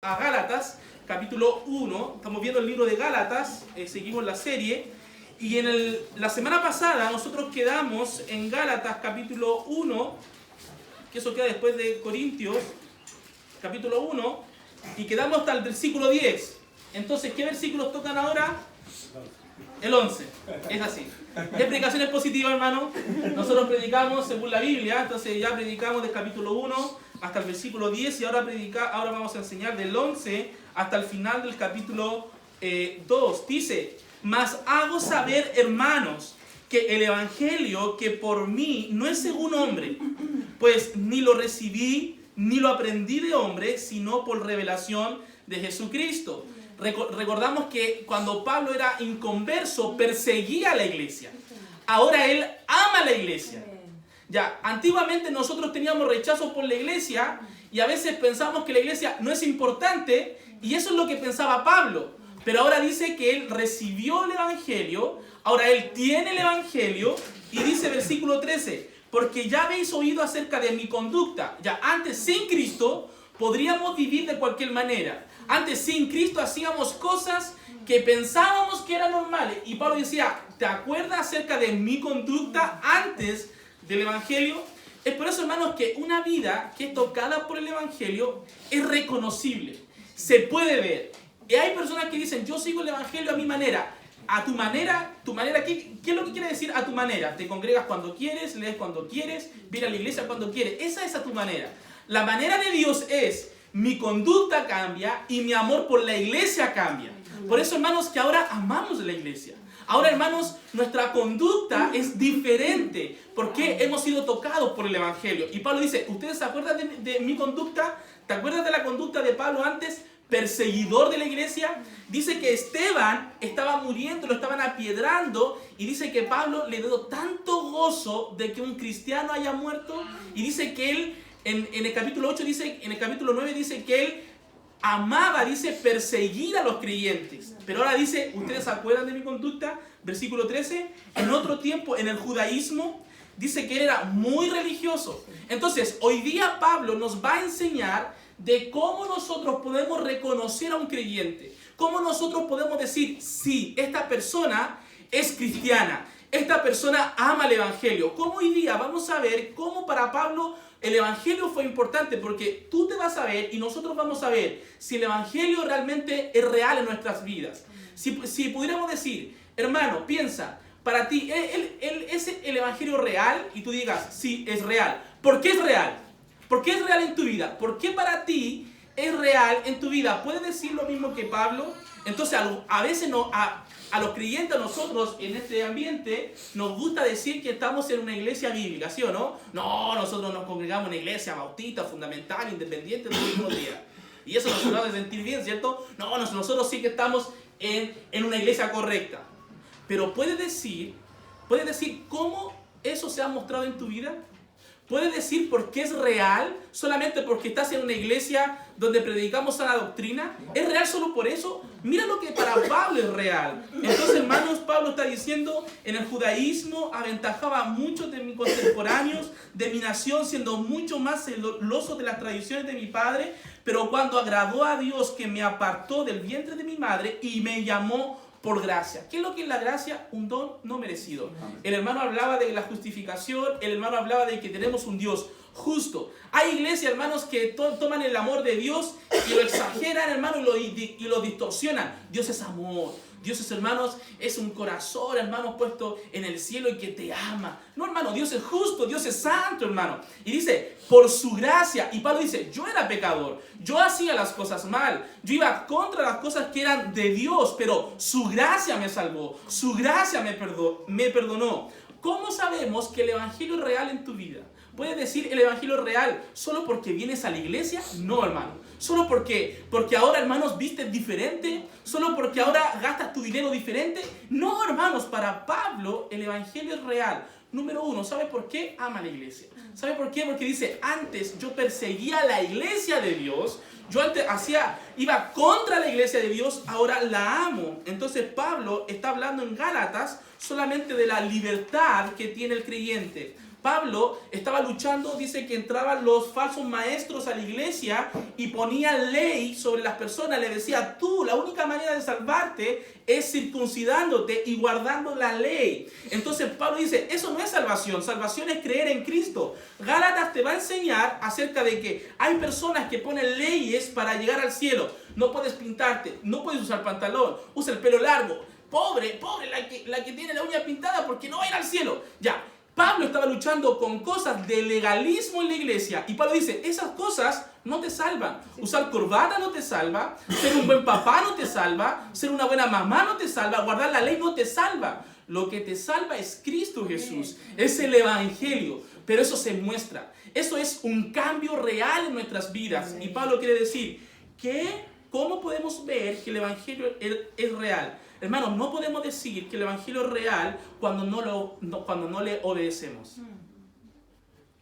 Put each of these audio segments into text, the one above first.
A Gálatas, capítulo 1, estamos viendo el libro de Gálatas, seguimos la serie, y la semana pasada nosotros quedamos en Gálatas, capítulo 1, que eso queda después de Corintios, capítulo 1, y quedamos hasta el versículo 10. Entonces, ¿qué versículos tocan ahora? El 11, es así. ¿Qué predicación es positiva, hermano? Nosotros predicamos según la Biblia, entonces ya predicamos del capítulo 1 hasta el versículo 10 y ahora vamos a enseñar del 11 hasta el final del capítulo 2. Dice, mas hago saber, hermanos, que el evangelio que por mí no es según hombre, pues ni lo recibí ni lo aprendí de hombre, sino por revelación de Jesucristo. Recordamos que cuando Pablo era inconverso, perseguía a la iglesia. Ahora él ama a la iglesia. Ya, antiguamente nosotros teníamos rechazo por la iglesia y a veces pensamos que la iglesia no es importante, y eso es lo que pensaba Pablo. Pero ahora dice que él recibió el evangelio, ahora él tiene el evangelio, y dice versículo 13, porque ya habéis oído acerca de mi conducta. Ya, antes sin Cristo podríamos vivir de cualquier manera. Antes sin Cristo hacíamos cosas que pensábamos que eran normales. Y Pablo decía, ¿te acuerdas acerca de mi conducta antes del evangelio? Es por eso, hermanos, que una vida que es tocada por el evangelio es reconocible, se puede ver. Y hay personas que dicen, yo sigo el evangelio a mi manera. A tu manera, ¿qué es lo que quiere decir a tu manera? Te congregas cuando quieres, lees cuando quieres, vienes a la iglesia cuando quieres. Esa es a tu manera. La manera de Dios es, mi conducta cambia y mi amor por la iglesia cambia. Por eso, hermanos, que ahora amamos la iglesia. Ahora, hermanos, nuestra conducta es diferente porque hemos sido tocados por el evangelio. Y Pablo dice, ¿ustedes se acuerdan de mi conducta? ¿Te acuerdas de la conducta de Pablo antes? Perseguidor de la iglesia. Dice que Esteban estaba muriendo, lo estaban apiedrando, y dice que Pablo le dio tanto gozo de que un cristiano haya muerto, y dice que él, en el capítulo 8 dice, en el capítulo 9 dice que él amaba, dice, perseguir a los creyentes. Pero ahora dice, ¿ustedes se acuerdan de mi conducta? Versículo 13, en otro tiempo, en el judaísmo, dice que él era muy religioso. Entonces, hoy día Pablo nos va a enseñar de cómo nosotros podemos reconocer a un creyente. Cómo nosotros podemos decir, sí, esta persona es cristiana. Esta persona ama el evangelio. Cómo hoy día vamos a ver cómo para Pablo el evangelio fue importante, porque tú te vas a ver y nosotros vamos a ver si el evangelio realmente es real en nuestras vidas. Si pudiéramos decir, hermano, piensa, para ti, ¿es el evangelio real? Y tú digas, sí, es real. ¿Por qué es real? ¿Por qué es real en tu vida? ¿Por qué para ti es real en tu vida? ¿Puedes decir lo mismo que Pablo? Entonces, a veces a los creyentes, a nosotros en este ambiente, nos gusta decir que estamos en una iglesia bíblica, ¿sí o no? No, nosotros nos congregamos en una iglesia bautista, fundamental, independiente, todos los días. Y eso nos hace sentir bien, ¿cierto? No, nosotros sí que estamos en una iglesia correcta. Pero ¿puedes decir cómo eso se ha mostrado en tu vida? ¿Puedes decir por qué es real solamente porque estás en una iglesia donde predicamos sana doctrina? ¿Es real solo por eso? Mira lo que para Pablo es real. Entonces, hermanos, Pablo está diciendo, en el judaísmo aventajaba a muchos de mis contemporáneos, de mi nación, siendo mucho más celoso de las tradiciones de mi padre, pero cuando agradó a Dios, que me apartó del vientre de mi madre y me llamó por gracia. ¿Qué es lo que es la gracia? Un don no merecido. El hermano hablaba de la justificación, el hermano hablaba de que tenemos un Dios justo. Hay iglesias, hermanos, que toman el amor de Dios y lo exageran, hermano, y lo distorsionan. Dios es amor. Dios es, hermanos, es un corazón, hermanos, puesto en el cielo y que te ama. No, hermano, Dios es justo, Dios es santo, hermano. Y dice, por su gracia. Y Pablo dice, yo era pecador, yo hacía las cosas mal, yo iba contra las cosas que eran de Dios, pero su gracia me salvó, su gracia me perdonó. ¿Cómo sabemos que el evangelio es real en tu vida? ¿Puedes decir el evangelio es real solo porque vienes a la iglesia? No, hermano. ¿Solo porque ahora, hermanos, vistes diferente? ¿Solo porque ahora gastas tu dinero diferente? No, hermanos, para Pablo el evangelio es real. Número uno, ¿sabe por qué? Ama la iglesia. ¿Sabe por qué? Porque dice, antes yo perseguía la iglesia de Dios, yo antes iba contra la iglesia de Dios, ahora la amo. Entonces Pablo está hablando en Gálatas solamente de la libertad que tiene el creyente. Pablo estaba luchando, dice que entraban los falsos maestros a la iglesia y ponían ley sobre las personas. Le decía, tú, la única manera de salvarte es circuncidándote y guardando la ley. Entonces Pablo dice, eso no es salvación. Salvación es creer en Cristo. Gálatas te va a enseñar acerca de que hay personas que ponen leyes para llegar al cielo. No puedes pintarte, no puedes usar pantalón, usa el pelo largo. Pobre, la que tiene la uña pintada porque no va a ir al cielo. Ya. Pablo estaba luchando con cosas de legalismo en la iglesia. Y Pablo dice, esas cosas no te salvan. Usar corbata no te salva. Ser un buen papá no te salva. Ser una buena mamá no te salva. Guardar la ley no te salva. Lo que te salva es Cristo Jesús. Es el Evangelio. Pero eso se muestra. Eso es un cambio real en nuestras vidas. Y Pablo quiere decir que, ¿cómo podemos ver que el Evangelio es real? Hermanos, no podemos decir que el Evangelio es real cuando no le obedecemos.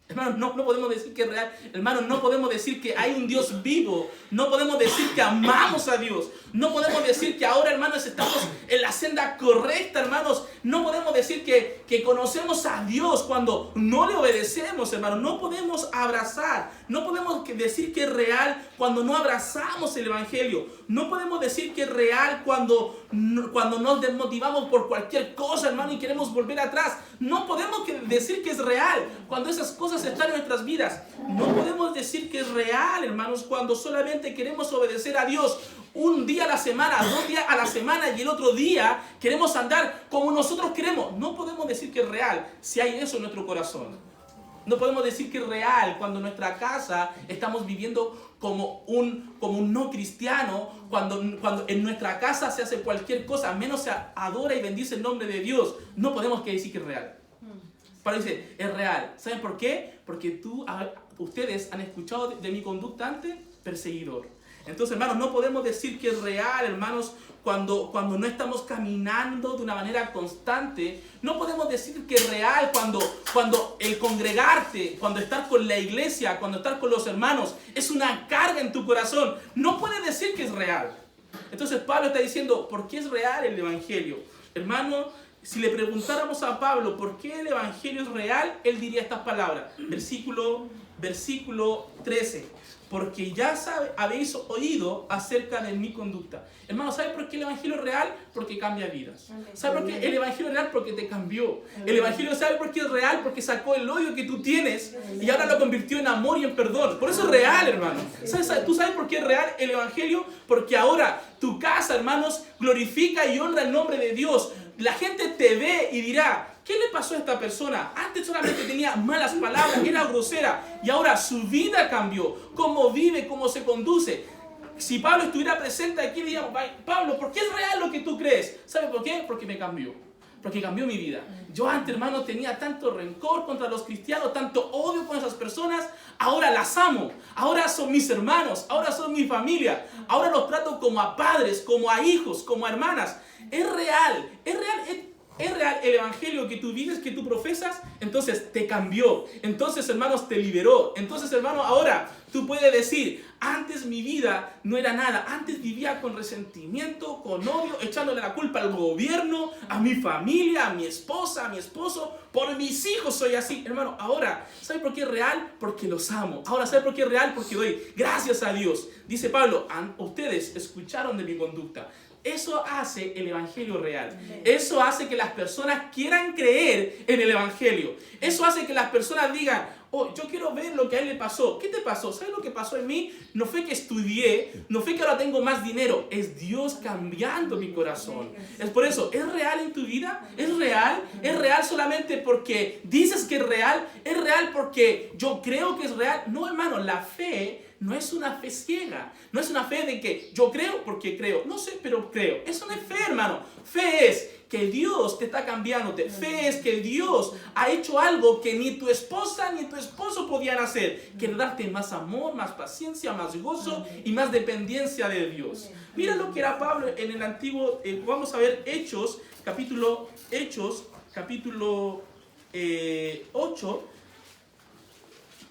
Hermanos, no podemos decir que es real. Hermanos, no podemos decir que hay un Dios vivo. No podemos decir que amamos a Dios. No podemos decir que ahora, hermanos, estamos en la senda correcta, hermanos. No podemos decir que conocemos a Dios cuando no le obedecemos, hermanos. No podemos abrazar. No podemos decir que es real cuando no abrazamos el Evangelio. No podemos decir que es real cuando nos desmotivamos por cualquier cosa, hermano, y queremos volver atrás. No podemos decir que es real cuando esas cosas están en nuestras vidas. No podemos decir que es real, hermanos, cuando solamente queremos obedecer a Dios un día a la semana, 2 días a la semana, y el otro día queremos andar como nosotros queremos. No podemos decir que es real si hay eso en nuestro corazón. No podemos decir que es real cuando en nuestra casa estamos viviendo como un no cristiano, cuando en nuestra casa se hace cualquier cosa, menos se adora y bendice el nombre de Dios. No podemos decir que es real. Pablo dice, es real. ¿Saben por qué? Porque ustedes han escuchado de mi conducta antes, perseguidor. Entonces, hermanos, no podemos decir que es real, hermanos, cuando no estamos caminando de una manera constante. No podemos decir que es real cuando el congregarte, cuando estar con la iglesia, cuando estar con los hermanos, es una carga en tu corazón. No puedes decir que es real. Entonces, Pablo está diciendo, ¿por qué es real el Evangelio? Hermano, si le preguntáramos a Pablo por qué el Evangelio es real, él diría estas palabras. Versículo 13. Porque ya habéis oído acerca de mi conducta. Hermano, ¿sabes por qué el Evangelio es real? Porque cambia vidas. ¿Sabes por qué el Evangelio es real? Porque te cambió. El Evangelio, ¿sabes por qué es real? Porque sacó el odio que tú tienes y ahora lo convirtió en amor y en perdón. Por eso es real, hermano. ¿Tú sabes por qué es real el Evangelio? Porque ahora tu casa, hermanos, glorifica y honra el nombre de Dios. La gente te ve y dirá, ¿qué le pasó a esta persona? Antes solamente tenía malas palabras, era grosera, y ahora su vida cambió. Cómo vive, cómo se conduce. Si Pablo estuviera presente aquí, diríamos, Pablo, ¿por qué es real lo que tú crees? ¿Sabe por qué? Porque me cambió. Porque cambió mi vida. Yo antes, hermano, tenía tanto rencor contra los cristianos, tanto odio con esas personas. Ahora las amo. Ahora son mis hermanos. Ahora son mi familia. Ahora los trato como a padres, como a hijos, como a hermanas. Es real. Es real el Evangelio que tú vives, que tú profesas. Entonces te cambió. Entonces, hermanos, te liberó. Entonces, hermano, ahora tú puedes decir, antes mi vida no era nada. Antes vivía con resentimiento, con odio, echándole la culpa al gobierno, a mi familia, a mi esposa, a mi esposo. Por mis hijos soy así. Hermano, ahora, ¿sabe por qué es real? Porque los amo. Ahora, ¿sabe por qué es real? Porque doy gracias a Dios. Dice Pablo, ustedes escucharon de mi conducta. Eso hace el Evangelio real. Eso hace que las personas quieran creer en el Evangelio. Eso hace que las personas digan, oh, yo quiero ver lo que a él le pasó. ¿Qué te pasó? ¿Sabes lo que pasó en mí? No fue que estudié, no fue que ahora tengo más dinero. Es Dios cambiando mi corazón. Es por eso, ¿es real en tu vida? ¿Es real? ¿Es real solamente porque dices que es real? ¿Es real porque yo creo que es real? No, hermano, la fe no es una fe ciega. No es una fe de que yo creo porque creo. No sé, pero creo. Eso no es fe, hermano. Fe es que Dios te está cambiándote. Fe es que Dios ha hecho algo que ni tu esposa ni tu esposo podían hacer. Que darte más amor, más paciencia, más gozo y más dependencia de Dios. Mira lo que era Pablo en el antiguo. Vamos a ver Hechos, capítulo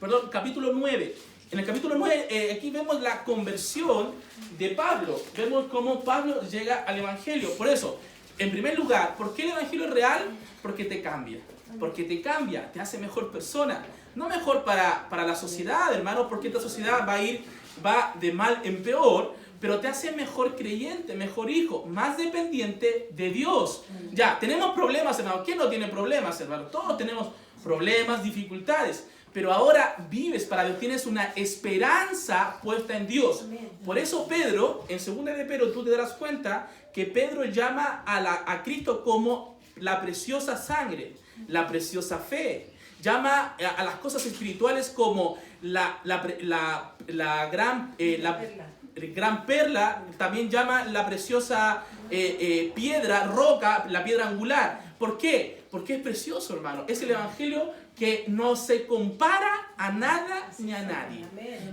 9. En el capítulo 9, aquí vemos la conversión de Pablo. Vemos cómo Pablo llega al Evangelio. Por eso, en primer lugar, ¿por qué el Evangelio es real? Porque te cambia. porque te cambia, te hace mejor persona. No mejor para la sociedad, hermano, porque esta sociedad va de mal en peor, pero te hace mejor creyente, mejor hijo, más dependiente de Dios. Ya, tenemos problemas, hermano. ¿Quién no tiene problemas, hermano? Todos tenemos problemas, dificultades. Pero ahora vives para Dios, tienes una esperanza puesta en Dios. Por eso Pedro, en 2 de Pedro, tú te darás cuenta que Pedro llama a Cristo como la preciosa sangre, la preciosa fe. Llama a las cosas espirituales como la gran perla, también llama la preciosa piedra, roca, la piedra angular. ¿Por qué? Porque es precioso, hermano. Es el evangelio que no se compara a nada ni a nadie.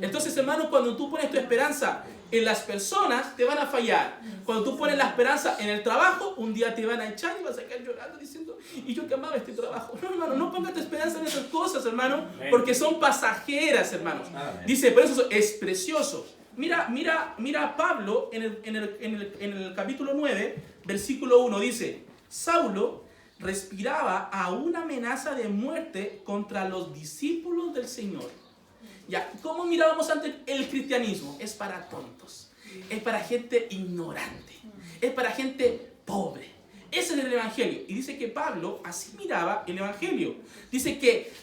Entonces, hermano, cuando tú pones tu esperanza en las personas, te van a fallar. Cuando tú pones la esperanza en el trabajo, un día te van a echar y vas a quedar llorando diciendo, y yo que amaba este trabajo. No, hermano, no pongas tu esperanza en esas cosas, hermano, porque son pasajeras, hermanos. Dice, por eso es precioso. Mira Pablo en el capítulo 9, versículo 1, dice, Saulo respiraba a una amenaza de muerte contra los discípulos del Señor. Ya, ¿cómo mirábamos antes el cristianismo? Es para tontos, es para gente ignorante, es para gente pobre. Ese es el evangelio. Y dice que Pablo así miraba el evangelio. Dice que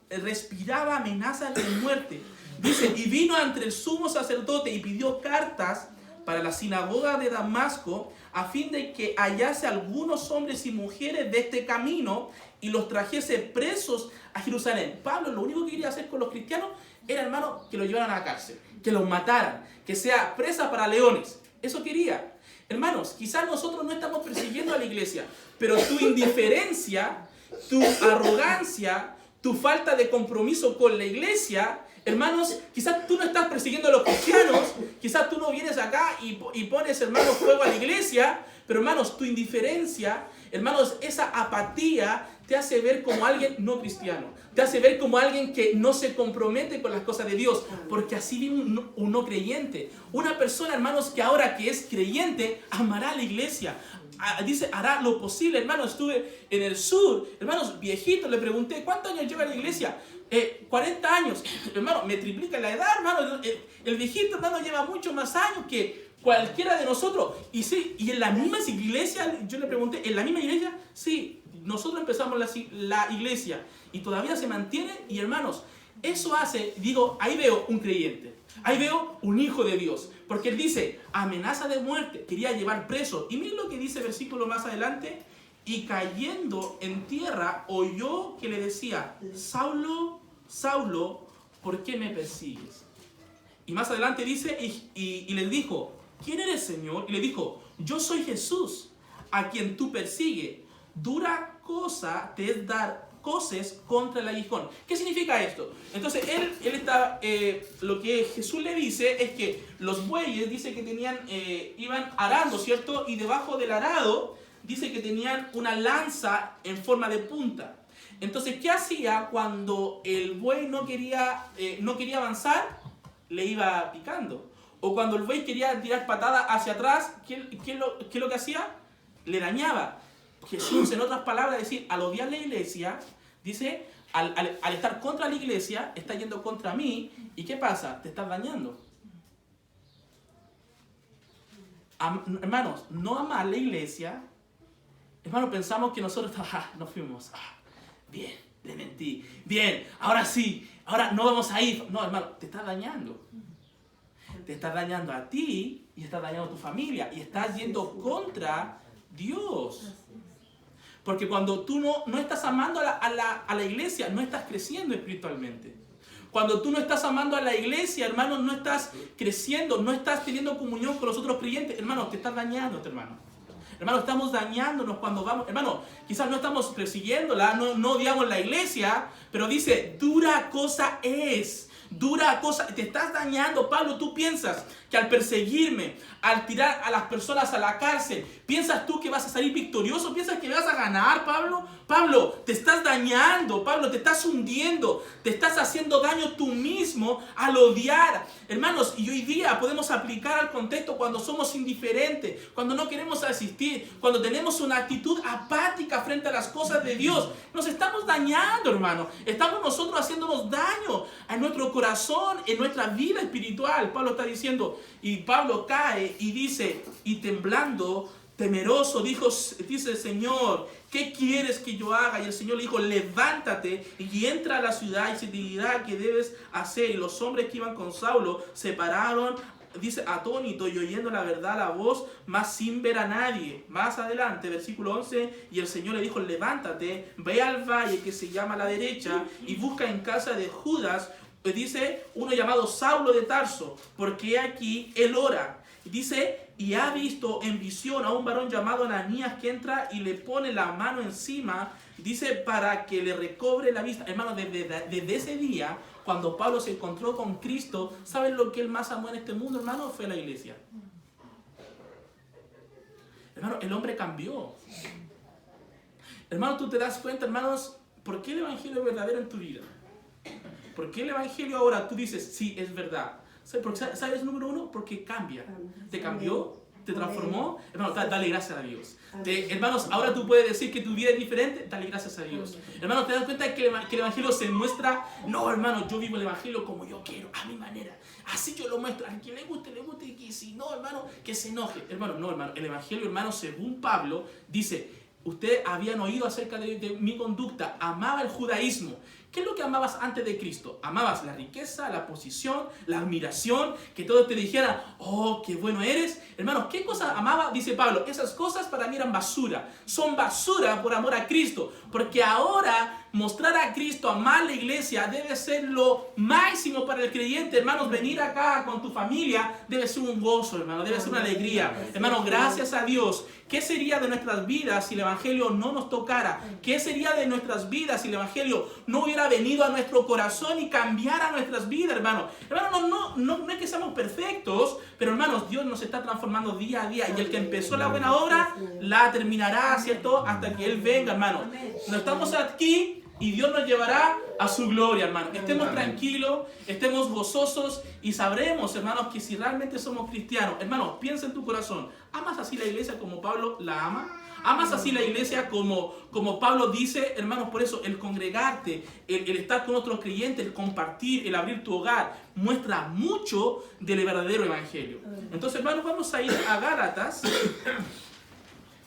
respiraba amenazas de muerte. Dice, y vino ante el sumo sacerdote y pidió cartas para la sinagoga de Damasco, a fin de que hallase algunos hombres y mujeres de este camino y los trajese presos a Jerusalén. Pablo lo único que quería hacer con los cristianos era, hermano, que los llevaran a la cárcel, que los mataran, que sea presa para leones. Eso quería. Hermanos, quizás nosotros no estamos persiguiendo a la iglesia, pero tu indiferencia, tu arrogancia, tu falta de compromiso con la iglesia, hermanos, quizás tú no estás persiguiendo a los cristianos, quizás tú no vienes acá y pones, hermanos, fuego a la iglesia, pero hermanos, tu indiferencia, hermanos, esa apatía te hace ver como alguien no cristiano, te hace ver como alguien que no se compromete con las cosas de Dios, porque así vive un no creyente. Una persona, hermanos, que ahora que es creyente, amará a la iglesia. Dice, hará lo posible. Hermanos, estuve en el sur, hermanos, viejito, le pregunté, ¿cuántos años lleva la iglesia? 40 años. Hermano, me triplica la edad, hermano. El viejito, hermano, lleva mucho más años que cualquiera de nosotros. Y sí, y en la misma iglesia, yo le pregunté, ¿en la misma iglesia? Sí, nosotros empezamos la iglesia y todavía se mantiene. Y hermanos, eso hace, digo, ahí veo un creyente. Ahí veo un hijo de Dios, porque él dice, amenaza de muerte, quería llevar preso. Y miren lo que dice el versículo más adelante, y cayendo en tierra, oyó que le decía, Saulo, Saulo, ¿por qué me persigues? Y más adelante dice, y le dijo, ¿quién eres, Señor? Y le dijo, yo soy Jesús, a quien tú persigues. Dura cosa te es dar coces contra el aguijón. ¿Qué significa esto? Entonces él está, lo que Jesús le dice es que los bueyes dice que tenían, iban arando, ¿cierto? Y debajo del arado dice que tenían una lanza en forma de punta. Entonces, ¿qué hacía cuando el buey no quería avanzar? Le iba picando. O cuando el buey quería tirar patada hacia atrás, ¿qué es lo que hacía? Le dañaba. Jesús, en otras palabras, decir, al odiar la iglesia, dice, al estar contra la iglesia, está yendo contra mí, ¿y qué pasa? Te estás dañando. Hermanos, no amar la iglesia, hermanos, pensamos que nosotros nos fuimos, bien, le mentí, bien, ahora sí, ahora no vamos a ir. No, hermano, te estás dañando. Te estás dañando a ti y estás dañando a tu familia y estás yendo contra Dios. Porque cuando tú no estás amando a la iglesia, no estás creciendo espiritualmente. Cuando tú no estás amando a la iglesia, hermano, no estás creciendo, no estás teniendo comunión con los otros creyentes. Hermano, te estás dañando, hermano. Hermano, estamos dañándonos cuando vamos. Hermano, quizás no estamos persiguiéndola, no odiamos la iglesia, pero dice, dura cosa es. dura cosa, te estás dañando. Pablo, tú piensas que al perseguirme, al tirar a las personas a la cárcel, ¿piensas tú que vas a salir victorioso? ¿Piensas que vas a ganar, Pablo? Pablo, te estás dañando, Pablo, te estás hundiendo, te estás haciendo daño tú mismo al odiar. Hermanos, y hoy día podemos aplicar al contexto cuando somos indiferentes, cuando no queremos asistir, cuando tenemos una actitud apática frente a las cosas de Dios. Nos estamos dañando, hermano. Estamos nosotros haciéndonos daño a nuestro corazón, en nuestra vida espiritual. Pablo está diciendo, y Pablo cae y dice, y temblando, temeroso, dice el Señor, ¿qué quieres que yo haga? Y el Señor le dijo, levántate y entra a la ciudad y se te dirá qué debes hacer. Y los hombres que iban con Saulo se pararon, dice, atónitos y oyendo la verdad la voz, mas sin ver a nadie. Más adelante, versículo 11, y el Señor le dijo, levántate, ve al valle que se llama a la derecha y busca en casa de Judas, dice, uno llamado Saulo de Tarso, porque aquí él ora. Dice, y ha visto en visión a un varón llamado Ananías que entra y le pone la mano encima, dice, para que le recobre la vista. Hermano, desde ese día, cuando Pablo se encontró con Cristo, ¿saben lo que él más amó en este mundo, hermano? Fue la iglesia. Hermano, el hombre cambió. Hermano, tú te das cuenta, hermanos, ¿por qué el evangelio es verdadero en tu vida? ¿Por qué el evangelio ahora tú dices, sí, es verdad? ¿Sabes, número uno? Porque cambia. Te cambió, te transformó. Hermano, dale gracias a Dios. Hermanos, ahora tú puedes decir que tu vida es diferente, dale gracias a Dios. Hermano, ¿te das cuenta que el evangelio se muestra? No, hermano, yo vivo el evangelio como yo quiero, a mi manera. Así yo lo muestro. A quien le guste, y que si no, hermano, que se enoje. Hermano, no, hermano. El evangelio, hermano, según Pablo, dice, ustedes habían oído acerca de mi conducta, amaba el judaísmo. ¿Qué es lo que amabas antes de Cristo? Amabas la riqueza, la posición, la admiración, que todos te dijeran, oh, qué bueno eres. Hermanos, ¿qué cosa amaba? Dice Pablo, esas cosas para mí eran basura. Son basura por amor a Cristo. Porque ahora mostrar a Cristo, amar la iglesia, debe ser lo máximo para el creyente. Hermanos, venir acá con tu familia debe ser un gozo, hermano, debe ser una alegría. Hermanos, gracias a Dios. ¿Qué sería de nuestras vidas si el evangelio no nos tocara? ¿Qué sería de nuestras vidas si el evangelio no hubiera venido a nuestro corazón y cambiara nuestras vidas, hermano? Hermano, no es que seamos perfectos, pero hermanos, Dios nos está transformando día a día y el que empezó la buena obra la terminará, ¿cierto? Hasta que Él venga, hermano. No estamos aquí y Dios nos llevará a su gloria, hermano. Estemos tranquilos, estemos gozosos y sabremos, hermanos, que si realmente somos cristianos, hermanos, piensa en tu corazón. ¿Amas así la iglesia como Pablo la ama? ¿Amas así la iglesia como Pablo dice? Hermanos, por eso el congregarte, el estar con otros creyentes, el compartir, el abrir tu hogar, muestra mucho del verdadero evangelio. Entonces, hermanos, vamos a ir a Gálatas.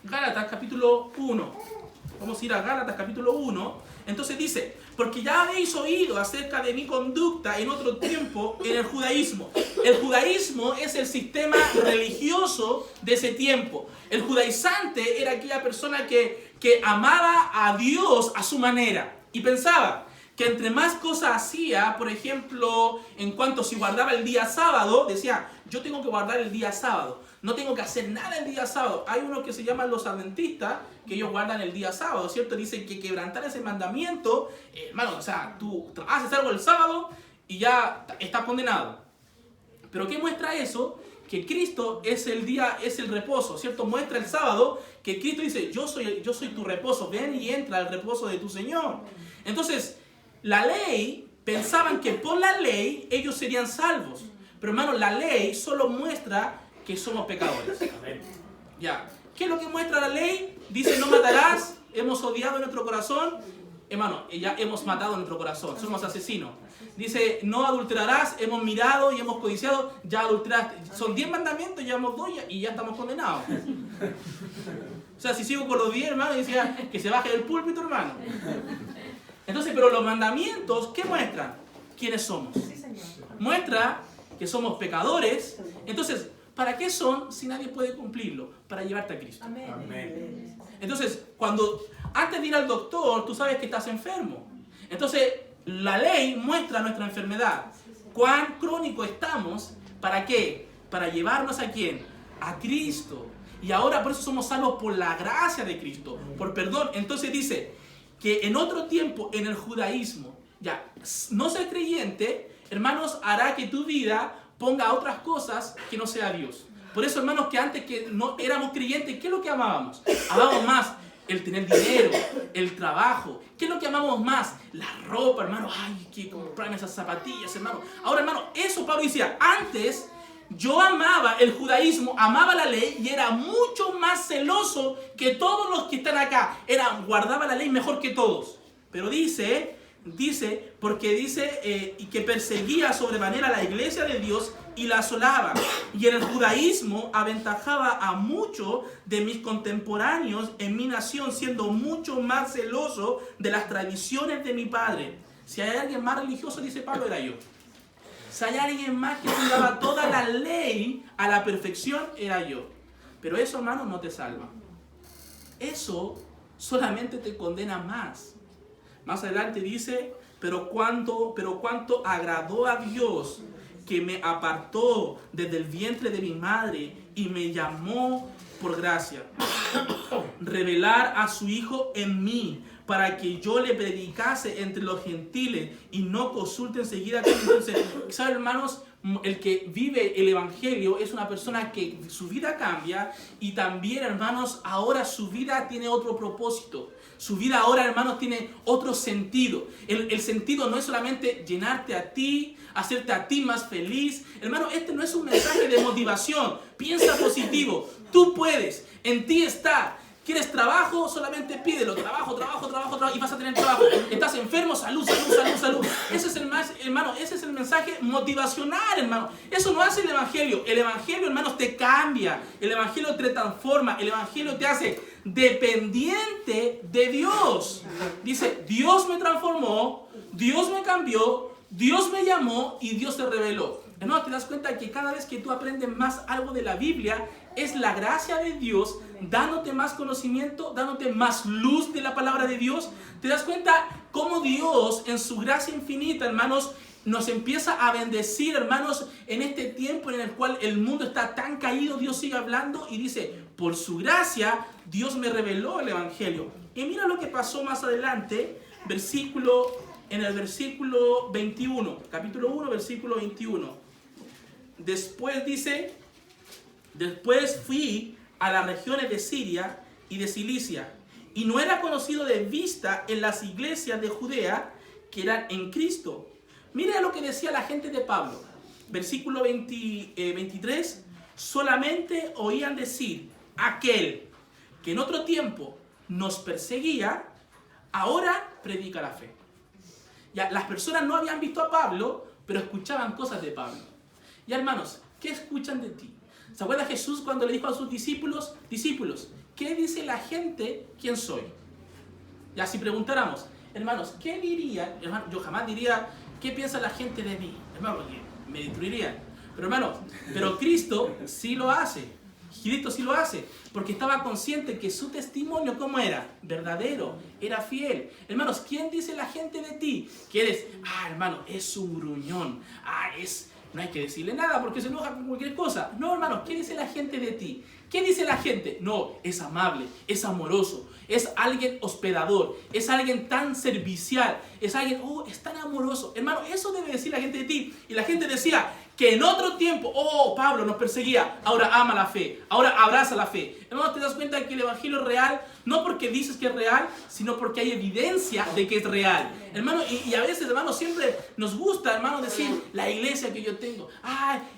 Gálatas capítulo 1. Vamos a ir a Gálatas capítulo 1. Entonces dice, porque ya habéis oído acerca de mi conducta en otro tiempo en el judaísmo. El judaísmo es el sistema religioso de ese tiempo. El judaizante era aquella persona que amaba a Dios a su manera y pensaba que entre más cosas hacía, por ejemplo, en cuanto si guardaba el día sábado, decía, yo tengo que guardar el día sábado, no tengo que hacer nada el día sábado. Hay unos que se llaman los adventistas, que ellos guardan el día sábado, ¿cierto? Dicen que quebrantar ese mandamiento, hermano, o sea, tú haces algo el sábado y ya estás condenado. Pero ¿qué muestra eso? Que Cristo es el día, es el reposo, ¿cierto? Muestra el sábado que Cristo dice, yo soy tu reposo, ven y entra al reposo de tu Señor. Entonces, la ley, pensaban que por la ley ellos serían salvos. Pero hermano, la ley solo muestra que somos pecadores. Ya. ¿Qué es lo que muestra la ley? Dice, no matarás, hemos odiado en nuestro corazón. Hermano, ya hemos matado en nuestro corazón, somos asesinos. Dice, no adulterarás, hemos mirado y hemos codiciado, ya adulteraste. Son 10 mandamientos, llevamos 2 y ya estamos condenados. O sea, si sigo con los 10, hermano, decía que se baje del púlpito, hermano. Entonces, pero los mandamientos, ¿qué muestran? ¿Quiénes somos? Muestra que somos pecadores. Entonces, ¿para qué son si nadie puede cumplirlo? Para llevarte a Cristo. Amén. Entonces, antes de ir al doctor, tú sabes que estás enfermo. Entonces, la ley muestra nuestra enfermedad. ¿Cuán crónico estamos? ¿Para qué? Para llevarnos ¿a quién? A Cristo. Y ahora por eso somos salvos por la gracia de Cristo, por perdón. Entonces dice que en otro tiempo, en el judaísmo, ya, no ser creyente, hermanos, hará que tu vida ponga otras cosas que no sea Dios. Por eso, hermanos, que antes que no éramos creyentes, ¿qué es lo que amábamos? Amábamos más el tener dinero, el trabajo. ¿Qué es lo que amamos más? La ropa, hermano. Ay, que comprarme esas zapatillas, hermano. Ahora, hermano, eso Pablo decía, antes yo amaba el judaísmo, amaba la ley y era mucho más celoso que todos los que están acá. Guardaba la ley mejor que todos. Pero dice, y que perseguía sobremanera la iglesia de Dios y la asolaba. Y en el judaísmo aventajaba a muchos de mis contemporáneos en mi nación, siendo mucho más celoso de las tradiciones de mi padre. Si hay alguien más religioso, dice Pablo, era yo. Si hay alguien más que cuidaba toda la ley a la perfección, era yo. Pero eso, hermano, no te salva. Eso solamente te condena más. Más adelante dice, pero cuánto agradó a Dios que me apartó desde el vientre de mi madre y me llamó por gracia. Revelar a su Hijo en mí, para que yo le predicase entre los gentiles y no consulte enseguida. Entonces, ¿saben, hermanos? El que vive el Evangelio es una persona que su vida cambia y también, hermanos, ahora su vida tiene otro propósito. Su vida ahora, hermanos, tiene otro sentido. El sentido no es solamente llenarte a ti, hacerte a ti más feliz. Hermano, este no es un mensaje de motivación. Piensa positivo. Tú puedes. En ti está. ¿Quieres trabajo? Solamente pídelo. Trabajo y vas a tener trabajo. ¿Estás enfermo? Salud. Ese es el mensaje motivacional, hermano. Eso no hace el Evangelio. El Evangelio, hermanos, te cambia. El Evangelio te transforma. El Evangelio te hace dependiente de Dios. Dice, Dios me transformó, Dios me cambió, Dios me llamó y Dios te reveló. Hermano, te das cuenta que cada vez que tú aprendes más algo de la Biblia, es la gracia de Dios dándote más conocimiento, dándote más luz de la palabra de Dios. Te das cuenta cómo Dios, en su gracia infinita, hermanos, nos empieza a bendecir, hermanos, en este tiempo en el cual el mundo está tan caído. Dios sigue hablando y dice, por su gracia, Dios me reveló el Evangelio. Y mira lo que pasó más adelante, en el versículo 21, capítulo 1, versículo 21. Después dice, después fui a las regiones de Siria y de Cilicia, y no era conocido de vista en las iglesias de Judea que eran en Cristo. Mira lo que decía la gente de Pablo. Versículo 23. Solamente oían decir, aquel que en otro tiempo nos perseguía, ahora predica la fe. Ya, las personas no habían visto a Pablo, pero escuchaban cosas de Pablo. Ya, hermanos, ¿qué escuchan de ti? ¿Se acuerda Jesús cuando le dijo a sus discípulos, ¿qué dice la gente quién soy? Ya, si preguntáramos, hermanos, ¿qué dirían? Hermano, yo jamás diría, ¿qué piensa la gente de mí? Hermano, porque me destruirían. Pero hermano, Cristo sí lo hace. Cristo sí lo hace, porque estaba consciente que su testimonio, ¿cómo era? Verdadero, era fiel. Hermanos, ¿quién dice la gente de ti? Que eres, hermano, es un gruñón, no hay que decirle nada porque se enoja con cualquier cosa. No, hermanos, ¿qué dice la gente de ti? ¿Qué dice la gente? No, es amable, es amoroso, es alguien hospedador, es alguien tan servicial, es alguien, es tan amoroso. Hermano, eso debe decir la gente de ti. Y la gente decía que en otro tiempo, Pablo nos perseguía, ahora ama la fe, ahora abraza la fe. Hermano, te das cuenta de que el Evangelio es real, no porque dices que es real, sino porque hay evidencia de que es real. Hermano, y a veces, hermano, siempre nos gusta, hermano, decir, la iglesia que yo tengo,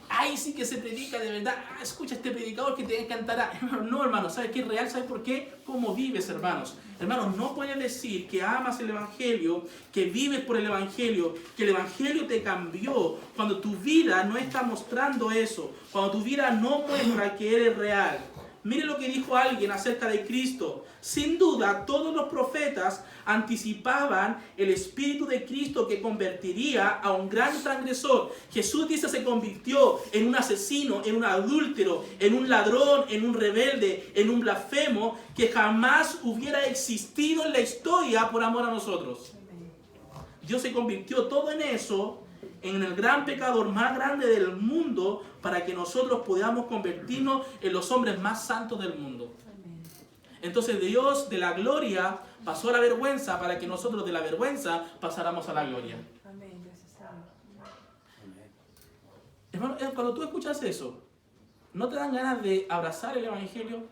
ahí sí que se predica de verdad, escucha este predicador que te encantará. Hermano, no, hermano, ¿sabes qué es real? ¿Sabes por qué? ¿Cómo vives, hermanos? Hermanos, no puedes decir que amas el Evangelio, que vives por el Evangelio, que el Evangelio te cambió, cuando tu vida no está mostrando eso, cuando tu vida no muestra que eres real. Mire lo que dijo alguien acerca de Cristo. Sin duda, todos los profetas anticipaban el Espíritu de Cristo que convertiría a un gran transgresor. Jesús dice se convirtió en un asesino, en un adúltero, en un ladrón, en un rebelde, en un blasfemo que jamás hubiera existido en la historia por amor a nosotros. Dios se convirtió todo en eso, en el gran pecador más grande del mundo, para que nosotros podamos convertirnos en los hombres más santos del mundo. Entonces Dios de la gloria pasó a la vergüenza para que nosotros de la vergüenza pasáramos a la gloria. Hermano, cuando tú escuchas eso, ¿no te dan ganas de abrazar el evangelio?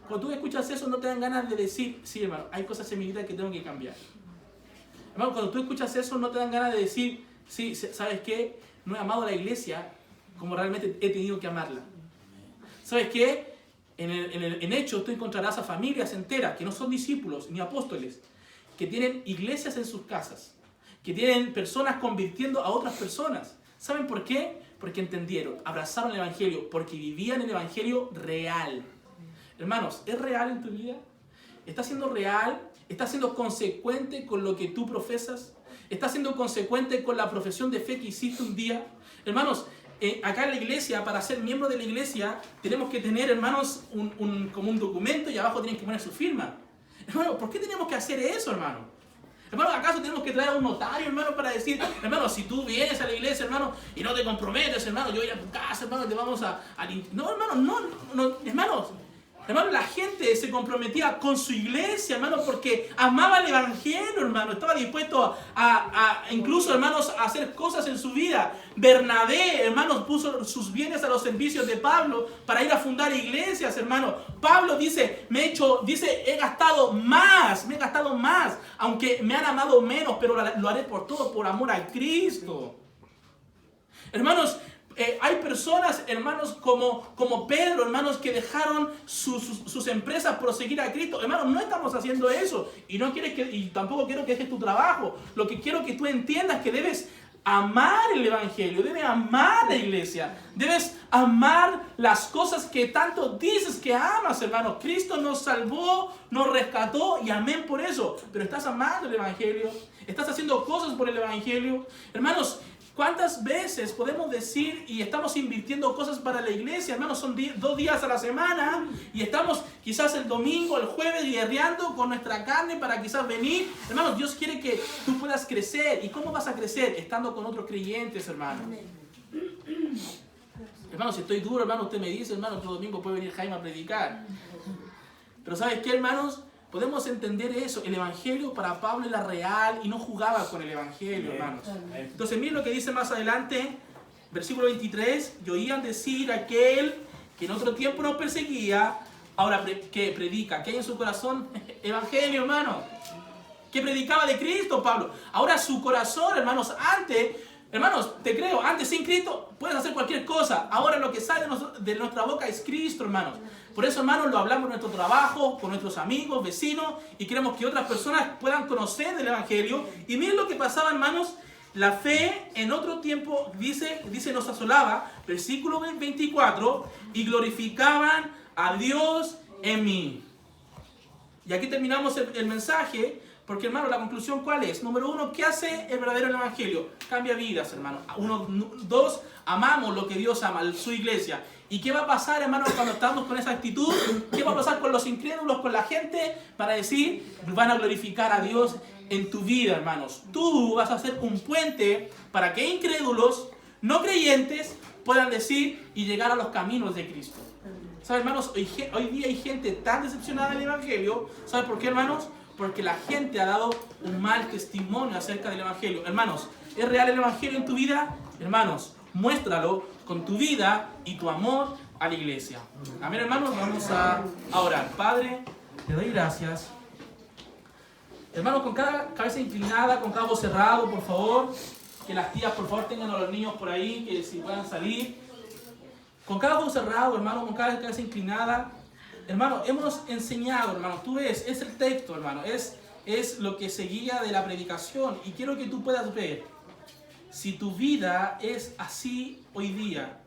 Cuando tú escuchas eso, ¿no te dan ganas de decir, sí, hermano, hay cosas en mi vida que tengo que cambiar? Hermano, cuando tú escuchas eso, ¿no te dan ganas de decir, sí, ¿sabes qué? No he amado a la iglesia como realmente he tenido que amarla. ¿Sabes qué? En Hechos tú encontrarás a familias enteras que no son discípulos ni apóstoles, que tienen iglesias en sus casas, que tienen personas convirtiendo a otras personas. ¿Saben por qué? Porque entendieron, abrazaron el evangelio, porque vivían el evangelio real. Hermanos, ¿es real en tu vida? ¿Estás siendo real? ¿Estás siendo consecuente con lo que tú profesas? ¿Estás siendo consecuente con la profesión de fe que hiciste un día? Hermanos, acá en la iglesia, para ser miembro de la iglesia, tenemos que tener, hermanos, como un documento y abajo tienen que poner su firma. Hermano, ¿por qué tenemos que hacer eso, hermano? Hermano, ¿acaso tenemos que traer a un notario, hermano, para decir, hermano, si tú vienes a la iglesia, hermano, y no te comprometes, hermano, yo voy a ir a tu casa, hermano, te vamos a... No, hermano, no, hermanos. Hermano, la gente se comprometía con su iglesia, hermano, porque amaba el evangelio, hermano. Estaba dispuesto a incluso, hermanos, a hacer cosas en su vida. Bernabé, hermanos, puso sus bienes a los servicios de Pablo para ir a fundar iglesias, hermano. Pablo dice, he gastado más, aunque me han amado menos, pero lo haré por todo, por amor a Cristo. Hermanos, hay personas, hermanos, como Pedro, hermanos, que dejaron sus empresas por seguir a Cristo. Hermanos, no estamos haciendo eso. Y tampoco quiero que dejes tu trabajo. Lo que quiero que tú entiendas es que debes amar el evangelio, debes amar la iglesia, debes amar las cosas que tanto dices que amas, hermanos. Cristo nos salvó, nos rescató y amén por eso. Pero estás amando el evangelio, estás haciendo cosas por el evangelio. Hermanos, ¿cuántas veces podemos decir y estamos invirtiendo cosas para la iglesia? Hermanos, son 2 días a la semana y estamos quizás el domingo, el jueves guerreando con nuestra carne para quizás venir. Hermanos, Dios quiere que tú puedas crecer. ¿Y cómo vas a crecer? Estando con otros creyentes, hermanos. Hermanos, si estoy duro, hermano, usted me dice, hermano, otro domingo puede venir Jaime a predicar. Pero ¿sabes qué, hermanos? Podemos entender eso. El evangelio para Pablo era real y no jugaba con el evangelio, hermanos. Entonces miren lo que dice más adelante, versículo 23. Y oían decir aquel que en otro tiempo nos perseguía, ahora que predica. ¿Qué hay en su corazón? Evangelio, hermano. Que predicaba de Cristo, Pablo. Ahora su corazón, hermanos, hermanos, te creo, antes sin Cristo puedes hacer cualquier cosa. Ahora lo que sale de nuestra boca es Cristo, hermanos. Por eso, hermanos, lo hablamos en nuestro trabajo, con nuestros amigos, vecinos, y queremos que otras personas puedan conocer del evangelio. Y miren lo que pasaba, hermanos. La fe en otro tiempo, dice nos asolaba, versículo 24, y glorificaban a Dios en mí. Y aquí terminamos el mensaje. Porque, hermano, la conclusión, ¿cuál es? Número 1, ¿qué hace el verdadero evangelio? Cambia vidas, hermano. 2, amamos lo que Dios ama, su iglesia. ¿Y qué va a pasar, hermano, cuando estamos con esa actitud? ¿Qué va a pasar con los incrédulos, con la gente? Para decir, van a glorificar a Dios en tu vida, hermanos. Tú vas a ser un puente para que incrédulos, no creyentes, puedan decir y llegar a los caminos de Cristo. ¿Saben, hermanos? Hoy día hay gente tan decepcionada del evangelio. ¿Saben por qué, hermanos? Porque la gente ha dado un mal testimonio acerca del evangelio. Hermanos, ¿es real el evangelio en tu vida? Hermanos, muéstralo con tu vida y tu amor a la iglesia. Amén, hermanos, vamos a orar. Padre, te doy gracias. Hermanos, con cada cabeza inclinada, con cada ojo cerrado, por favor. Que las tías, por favor, tengan a los niños por ahí, que si puedan salir. Con cada ojo cerrado, hermano, con cada cabeza inclinada. Hermano, hemos enseñado, hermano, tú ves, es el texto, hermano, es lo que seguía de la predicación. Y quiero que tú puedas ver, si tu vida es así hoy día,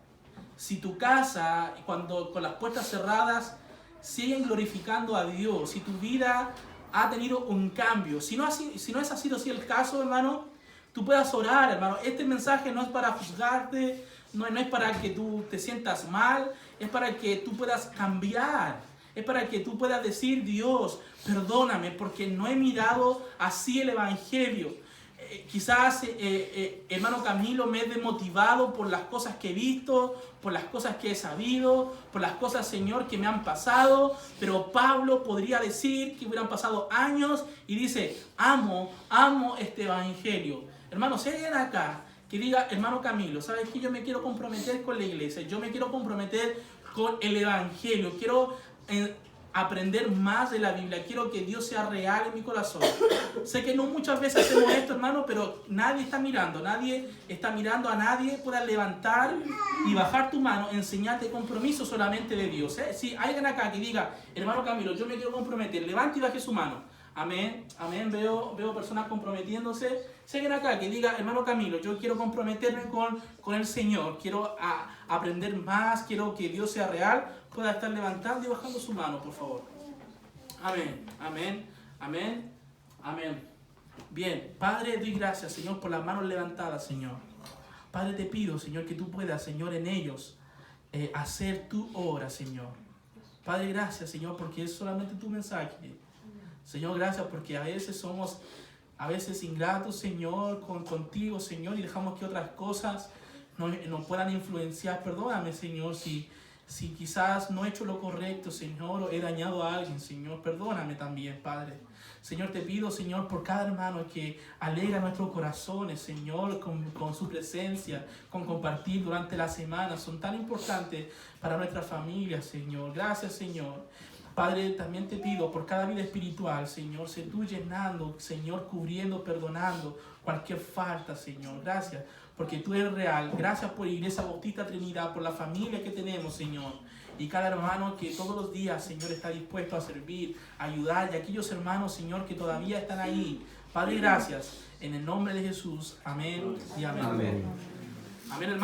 si tu casa, con las puertas cerradas, siguen glorificando a Dios, si tu vida ha tenido un cambio, si no ha sido así el caso, hermano, tú puedas orar, hermano. Este mensaje no es para juzgarte, no es para que tú te sientas mal, es para que tú puedas cambiar. Es para que tú puedas decir, Dios, perdóname porque no he mirado así el evangelio. Quizás, hermano Camilo, me he desmotivado por las cosas que he visto, por las cosas que he sabido, por las cosas, Señor, que me han pasado. Pero Pablo podría decir que hubieran pasado años y dice, amo este evangelio. Hermanos, si hay alguien acá que diga, hermano Camilo, ¿sabes qué? Yo me quiero comprometer con la iglesia, yo me quiero comprometer con el evangelio, quiero aprender más de la Biblia, quiero que Dios sea real en mi corazón. Sé que no muchas veces hacemos esto, hermano, pero nadie está mirando a nadie pueda levantar y bajar tu mano en señal de compromiso solamente de Dios. Si hay alguien acá que diga, hermano Camilo, yo me quiero comprometer, levante y baje su mano. Amén, amén, veo personas comprometiéndose. Si hay alguien acá que diga, hermano Camilo, yo quiero comprometerme con el Señor, quiero aprender más, quiero que Dios sea real, pueda estar levantando y bajando su mano, por favor. Amén, amén, amén, amén. Bien, Padre, doy gracias, Señor, por las manos levantadas, Señor. Padre, te pido, Señor, que tú puedas, Señor, en ellos hacer tu obra, Señor. Padre, gracias, Señor, porque es solamente tu mensaje. Señor, gracias porque a veces somos ingratos, Señor, contigo, Señor, y dejamos que otras cosas nos puedan influenciar. Perdóname, Señor, si quizás no he hecho lo correcto, Señor, o he dañado a alguien, Señor. Perdóname también, Padre. Señor, te pido, Señor, por cada hermano que alegra nuestros corazones, Señor, con su presencia, con compartir durante la semana. Son tan importantes para nuestra familia, Señor. Gracias, Señor. Padre, también te pido por cada vida espiritual, Señor, sé tú llenando, Señor, cubriendo, perdonando cualquier falta, Señor. Gracias, porque tú eres real. Gracias por Iglesia Bautista Trinidad, por la familia que tenemos, Señor. Y cada hermano que todos los días, Señor, está dispuesto a servir, a ayudar. Y aquellos hermanos, Señor, que todavía están ahí. Padre, gracias. En el nombre de Jesús. Amén y amén. Amén, hermano.